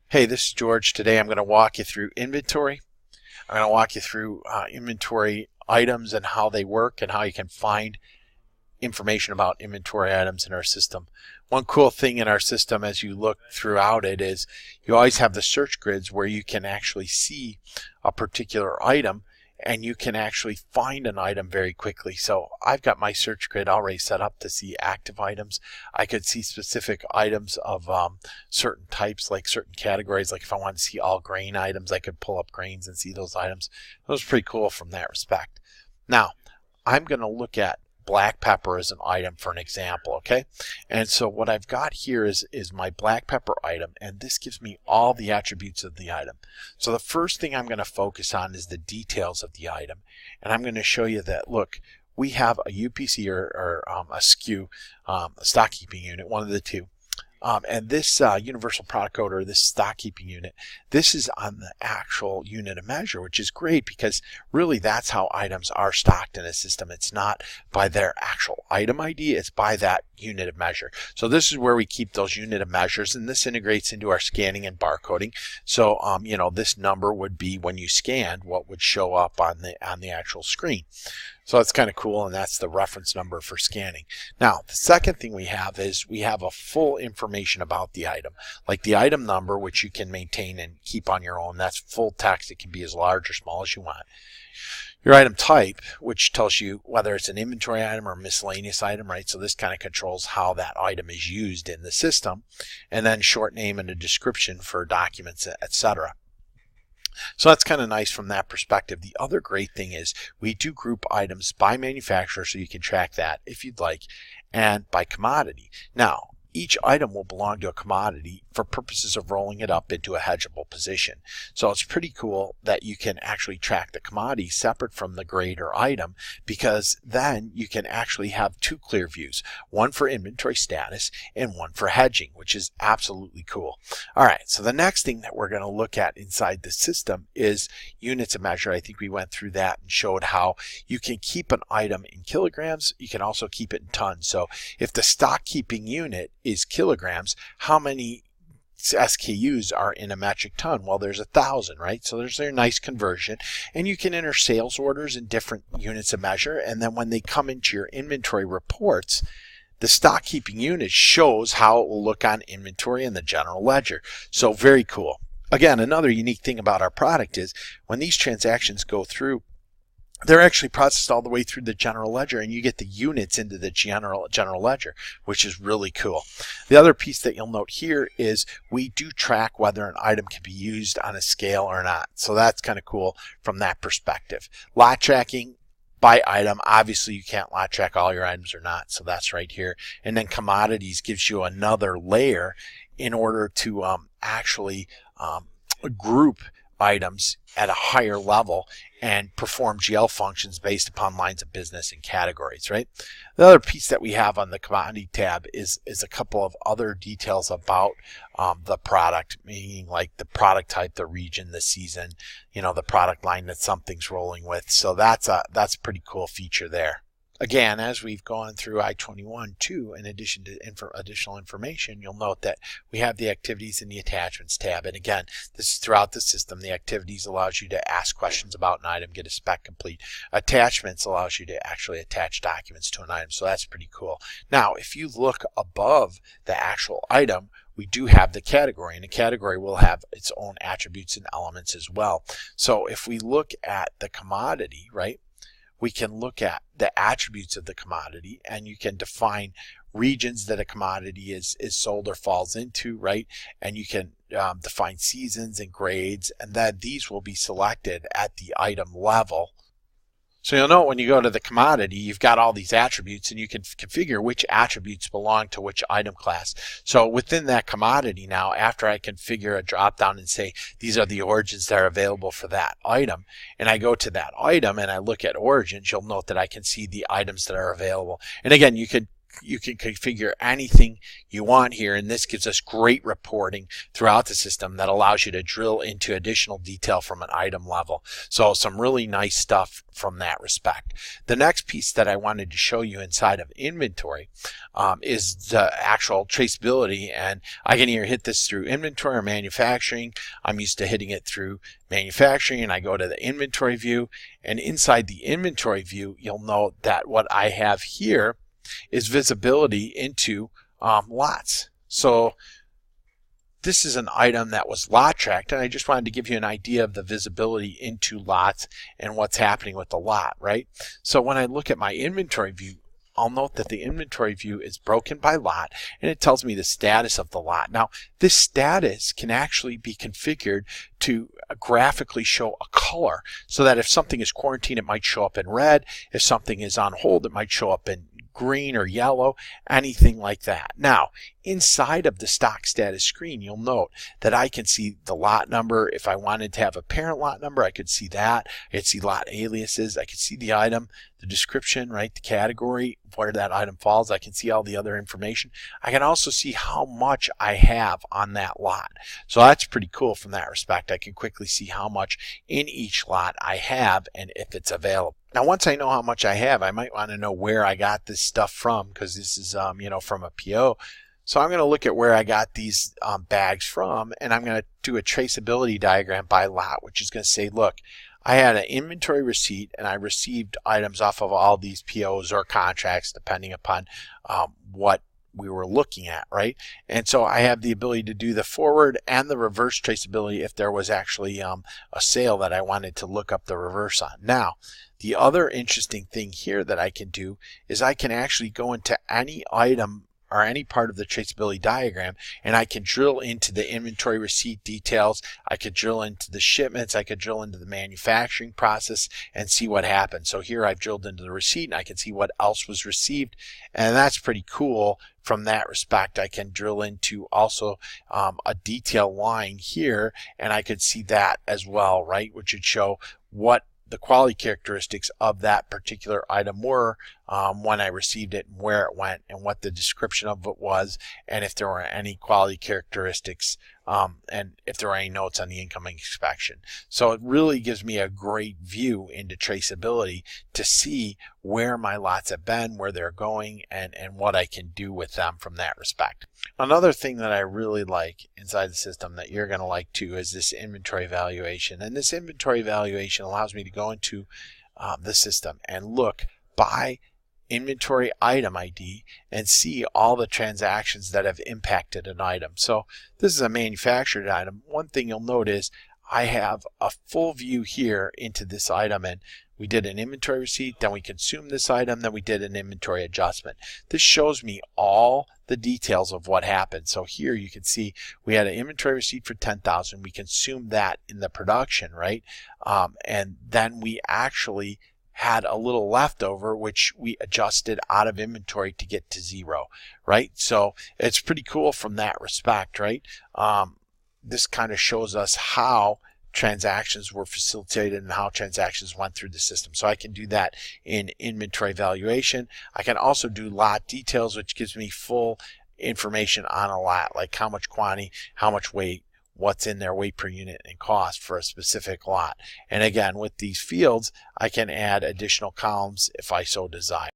Hey, this is George. Today I'm going to walk you through inventory. I'm going to walk you through inventory items and how they work and how you can find information about inventory items in our system. One cool thing in our system as you look throughout it is you always have the search grids where you can actually see a particular item and you can actually find an item very quickly. So I've got my search grid already set up to see active items. I could see specific items of certain types, like certain categories. Like if I want to see all grain items, I could pull up grains and see those items. That was pretty cool from that respect. Now, I'm going to look at black pepper as an item for an example, okay? And so what I've got here is my black pepper item, and this gives me all the attributes of the item. So the first thing I'm going to focus on is the details of the item, and I'm going to show you that, look, we have a UPC or a SKU, a stock keeping unit, one of the two. And this universal product code, or this stock keeping unit, this is on the actual unit of measure, which is great because really that's how items are stocked in a system. It's not by their actual item ID, it's by that unit of measure. So this is where we keep those unit of measures, and this integrates into our scanning and barcoding. So this number would be, when you scanned, what would show up on the actual screen. So that's kind of cool, and that's the reference number for scanning. Now, the second thing we have is we have a full information about the item, like the item number, which you can maintain and keep on your own. That's full text. It can be as large or small as you want. Your item type, which tells you whether it's an inventory item or a miscellaneous item, right? So this kind of controls how that item is used in the system. And then short name and a description for documents, etc. So that's kind of nice from that perspective. The other great thing is we do group items by manufacturer, so you can track that if you'd like, and by commodity. Now, each item will belong to a commodity for purposes of rolling it up into a hedgeable position. So it's pretty cool that you can actually track the commodity separate from the grade or item, because then you can actually have two clear views, one for inventory status and one for hedging, which is absolutely cool. All right, so the next thing that we're going to look at inside the system is units of measure. I think we went through that and showed how you can keep an item in kilograms. You can also keep it in tons. So if the stock keeping unit is kilograms, how many SKUs are in a metric ton? Well, there's 1,000, right? So there's a nice conversion, and you can enter sales orders in different units of measure, and then when they come into your inventory reports, the stock keeping unit shows how it will look on inventory in the general ledger. So very cool. Again, another unique thing about our product is when these transactions go through, they're actually processed all the way through the general ledger, and you get the units into the general ledger, which is really cool. The other piece that you'll note here is we do track whether an item can be used on a scale or not. So that's kind of cool from that perspective. Lot tracking by item, obviously you can't lot track all your items or not, so that's right here. And then commodities gives you another layer in order to actually group items at a higher level and perform GL functions based upon lines of business and categories, right? The other piece that we have on the commodity tab is a couple of other details about the product, meaning like the product type, the region, the season, the product line that something's rolling with. So that's a pretty cool feature there. Again, as we've gone through i21 too, in addition to additional information, you'll note that we have the activities in the attachments tab. And again, this is throughout the system. The activities allows you to ask questions about an item, get a spec complete. Attachments allows you to actually attach documents to an item. So that's pretty cool. Now, if you look above the actual item, we do have the category, and the category will have its own attributes and elements as well. So if we look at the commodity, right, we can look at the attributes of the commodity, and you can define regions that a commodity is sold or falls into, right? And you can define seasons and grades, and then these will be selected at the item level. So you'll know when you go to the commodity, you've got all these attributes, and you can configure which attributes belong to which item class. So within that commodity now, after I configure a drop down and say these are the origins that are available for that item, and I go to that item and I look at origins, you'll note that I can see the items that are available. And again, you could you can configure anything you want here, and this gives us great reporting throughout the system that allows you to drill into additional detail from an item level. So some really nice stuff from that respect. The next piece that I wanted to show you inside of inventory is the actual traceability, and I can either hit this through inventory or manufacturing. I'm used to hitting it through manufacturing, and I go to the inventory view, and inside the inventory view you'll note that what I have here is visibility into lots. So this is an item that was lot tracked, and I just wanted to give you an idea of the visibility into lots and what's happening with the lot, right? So when I look at my inventory view, I'll note that the inventory view is broken by lot, and it tells me the status of the lot. Now, this status can actually be configured to graphically show a color, so that if something is quarantined, it might show up in red. If something is on hold, it might show up in green or yellow, anything like that. Now, inside of the stock status screen, you'll note that I can see the lot number. If I wanted to have a parent lot number, I could see that. I could see lot aliases. I could see the item, the description, right, the category, where that item falls. I can see all the other information. I can also see how much I have on that lot. So that's pretty cool from that respect. I can quickly see how much in each lot I have and if it's available. Now, once I know how much I have, I might want to know where I got this stuff from, because this is, from a PO. So I'm going to look at where I got these bags from, and I'm going to do a traceability diagram by lot, which is going to say, look, I had an inventory receipt, and I received items off of all these POs or contracts, depending upon what we were looking at, right? And so I have the ability to do the forward and the reverse traceability if there was actually a sale that I wanted to look up the reverse on. Now, the other interesting thing here that I can do is I can actually go into any item or any part of the traceability diagram, and I can drill into the inventory receipt details. I could drill into the shipments. I could drill into the manufacturing process and see what happened. So here I've drilled into the receipt, and I can see what else was received, and that's pretty cool from that respect. I can drill into also a detail line here, and I could see that as well, right, which would show what the quality characteristics of that particular item were when I received it, and where it went, and what the description of it was, and if there were any quality characteristics, and if there were any notes on the incoming inspection. So it really gives me a great view into traceability to see where my lots have been, where they're going, and what I can do with them from that respect. Another thing that I really like inside the system that you're going to like too is this inventory valuation. And this inventory valuation allows me to go into the system and look by inventory item ID and see all the transactions that have impacted an item. So this is a manufactured item. One thing you'll note is I have a full view here into this item, and we did an inventory receipt, then we consumed this item, then we did an inventory adjustment. This shows me all the details of what happened. So here you can see we had an inventory receipt for 10,000. We consumed that in the production, right? And then we actually had a little leftover, which we adjusted out of inventory to get to 0, right? So it's pretty cool from that respect, right? This kind of shows us how transactions were facilitated and how transactions went through the system. So I can do that in inventory valuation. I can also do lot details, which gives me full information on a lot, like how much quantity, how much weight, what's in their weight per unit, and cost for a specific lot. And again, with these fields, I can add additional columns if I so desire.